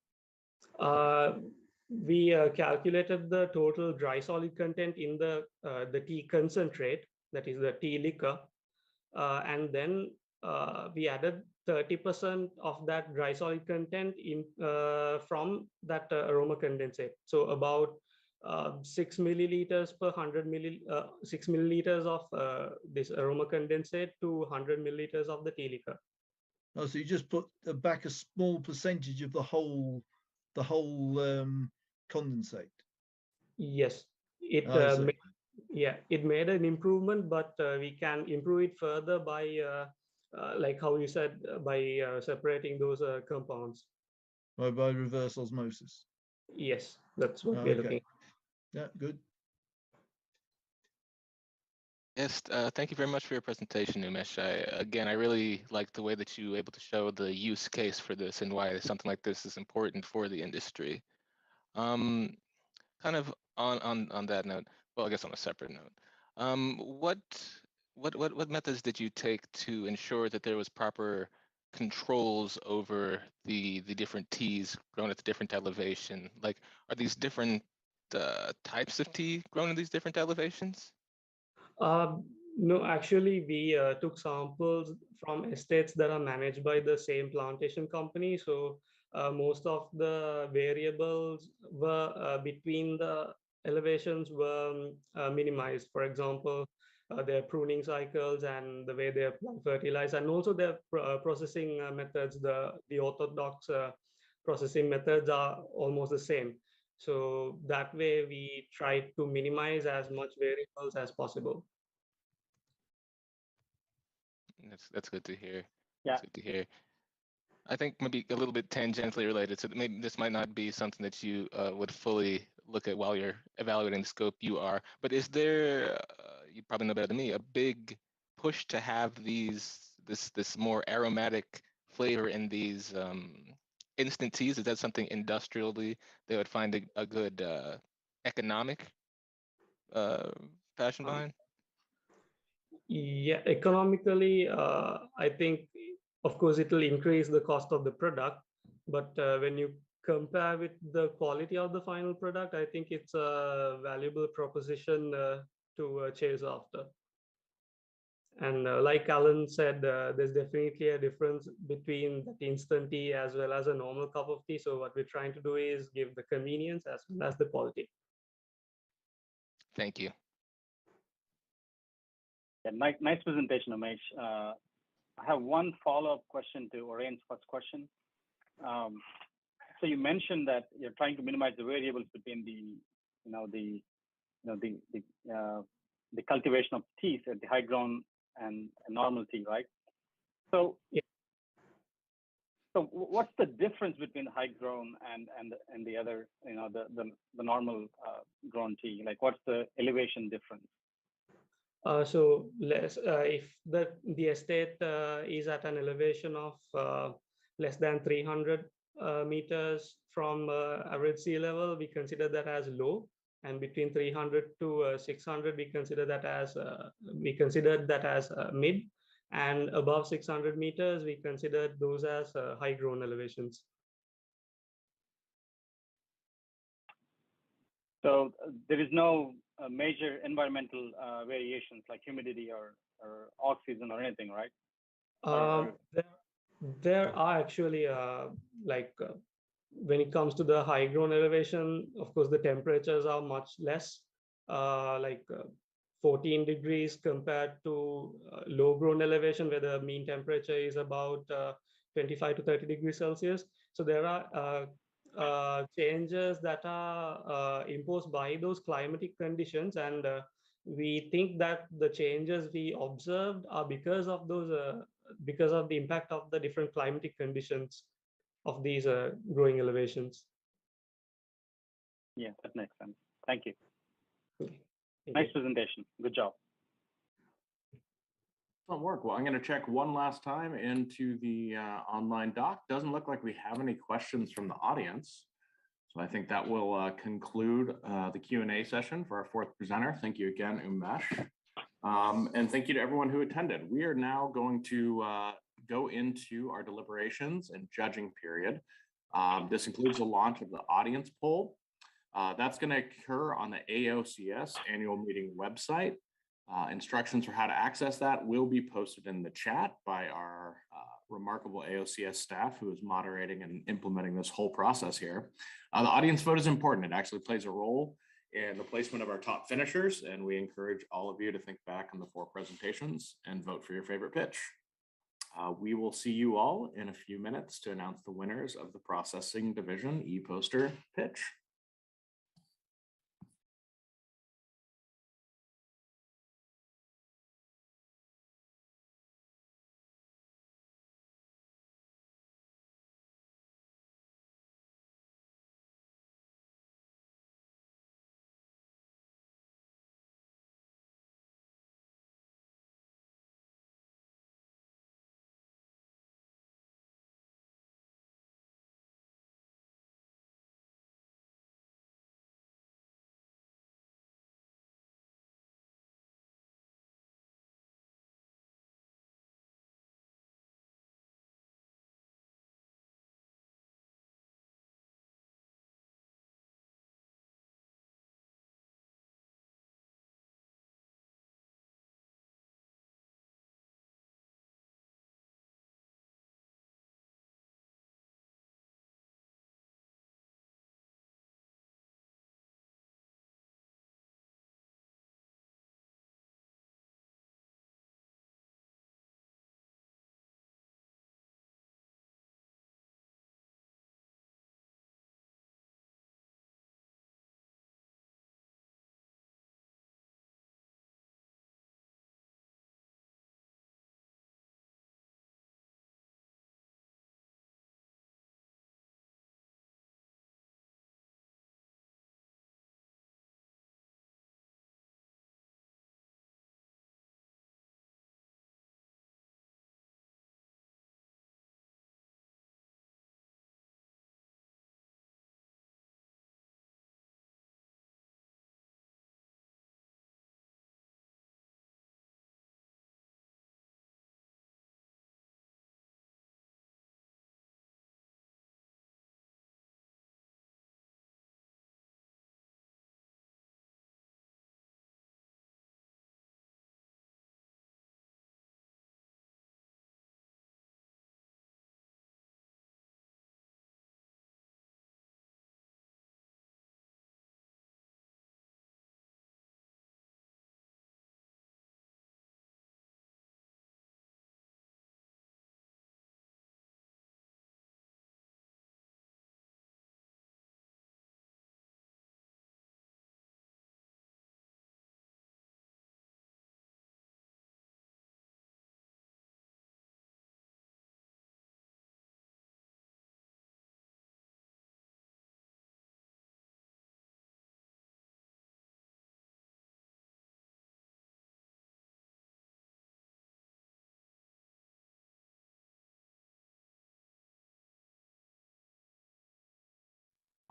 we calculated the total dry solid content in the tea concentrate, that is the tea liquor, and then we added 30% of that dry solid content in from that aroma condensate. So about 6 milliliters per 6 milliliters of this aroma condensate to 100 milliliters of the tea liquor. Oh, so you just put back a small percentage of the whole condensate. Yes, it it made an improvement, but we can improve it further by like how you said, by separating those compounds. By reverse osmosis. Yes, that's what we're looking. Yeah, good. Yes, thank you very much for your presentation, Umesh. Again, I really like the way that you were able to show the use case for this and why something like this is important for the industry. Kind of on that note, well, I guess on a separate note, what methods did you take to ensure that there was proper controls over the different teas grown at the different elevation? Like, are these different types of tea grown in these different elevations? No, actually, we took samples from estates that are managed by the same plantation company. So most of the variables were between the elevations were minimized. For example, their pruning cycles and the way they apply fertilizer, and also their processing methods. The orthodox processing methods are almost the same. So that way, we try to minimize as much variables as possible. That's good to hear. Yeah. That's good to hear. I think maybe a little bit tangentially related, so maybe this might not be something that you would fully look at while you're evaluating the scope you are, but is there, you probably know better than me, a big push to have this more aromatic flavor in these instant teas? Is that something industrially they would find a good economic fashion behind? Yeah, economically, I think, of course, it will increase the cost of the product. But when you compare with the quality of the final product, I think it's a valuable proposition to chase after. And like Alan said, there's definitely a difference between the instant tea as well as a normal cup of tea. So what we're trying to do is give the convenience as well as the quality. Thank you. Yeah, nice presentation, Umesh. I have one follow-up question to Orion's first question. So you mentioned that you're trying to minimize the variables between the cultivation of teas at the high grown and normal tea, right? So yeah. So what's the difference between the high grown and the other, the normal grown tea? Like, what's the elevation difference? So if the estate is at an elevation of less than 300 meters from average sea level, we consider that as low, and between 300 to 600, we consider that as mid, and above 600 meters, we consider those as high grown elevations. So there is no major environmental variations like humidity or oxygen or anything, right? There are actually when it comes to the high grown elevation, of course, the temperatures are much less, 14 degrees compared to low grown elevation, where the mean temperature is about 25 to 30 degrees Celsius. So there are changes that are imposed by those climatic conditions, and we think that the changes we observed are because of those because of the impact of the different climatic conditions of these growing elevations. Yeah, that makes sense. Thank you. Okay. Nice presentation. Good job. Excellent work. Well, I'm going to check one last time into the online doc. Doesn't look like we have any questions from the audience. So I think that will conclude the Q&A session for our fourth presenter. Thank you again, Umesh. And thank you to everyone who attended. We are now going to go into our deliberations and judging period. This includes the launch of the audience poll. That's going to occur on the AOCS annual meeting website. Instructions for how to access that will be posted in the chat by our remarkable AOCS staff who is moderating and implementing this whole process here. The audience vote is important. It actually plays a role in the placement of our top finishers, and we encourage all of you to think back on the 4 presentations and vote for your favorite pitch. We will see you all in a few minutes to announce the winners of the Processing Division EPoster Pitch.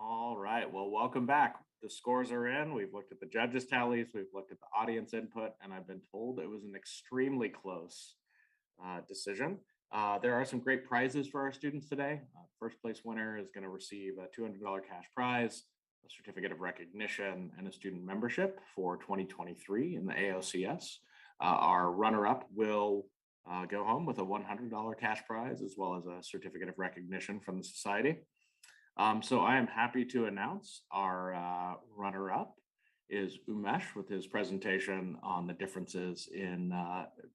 All right, well, welcome back. The scores are in. We've looked at the judges' tallies, we've looked at the audience input, and I've been told it was an extremely close decision. There are some great prizes for our students today. First place winner is going to receive a $200 cash prize, a certificate of recognition, and a student membership for 2023 in the AOCS. Our runner-up will go home with a $100 cash prize as well as a certificate of recognition from the society. So I am happy to announce our runner-up is Umesh with his presentation on the differences in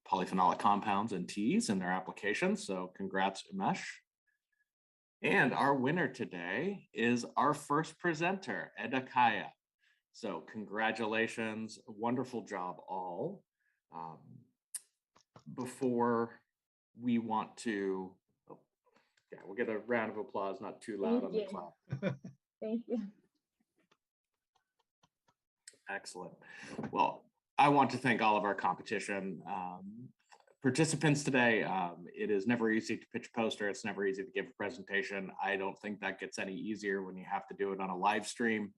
polyphenolic compounds and teas and their applications. So congrats, Umesh. And our winner today is our first presenter, Eda Kaya. So congratulations, wonderful job all. Before we want to, yeah, we'll get a round of applause, not too loud on the clap. Thank you. Excellent. Well, I want to thank all of our competition participants today. It is never easy to pitch a poster. It's never easy to give a presentation. I don't think that gets any easier when you have to do it on a live stream.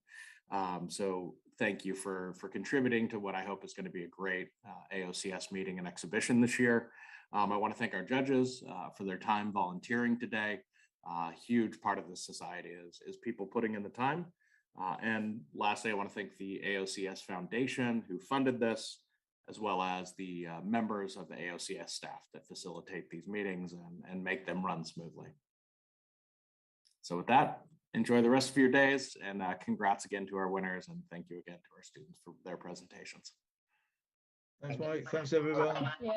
So thank you for contributing to what I hope is going to be a great AOCS meeting and exhibition this year. I want to thank our judges for their time volunteering today. A huge part of this society is people putting in the time And lastly, I want to thank the AOCS Foundation who funded this, as well as the members of the AOCS staff that facilitate these meetings and make them run smoothly. So with that, enjoy the rest of your days, and congrats again to our winners, and thank you again to our students for their presentations. Thanks, Mike. Thanks, everyone. Yeah.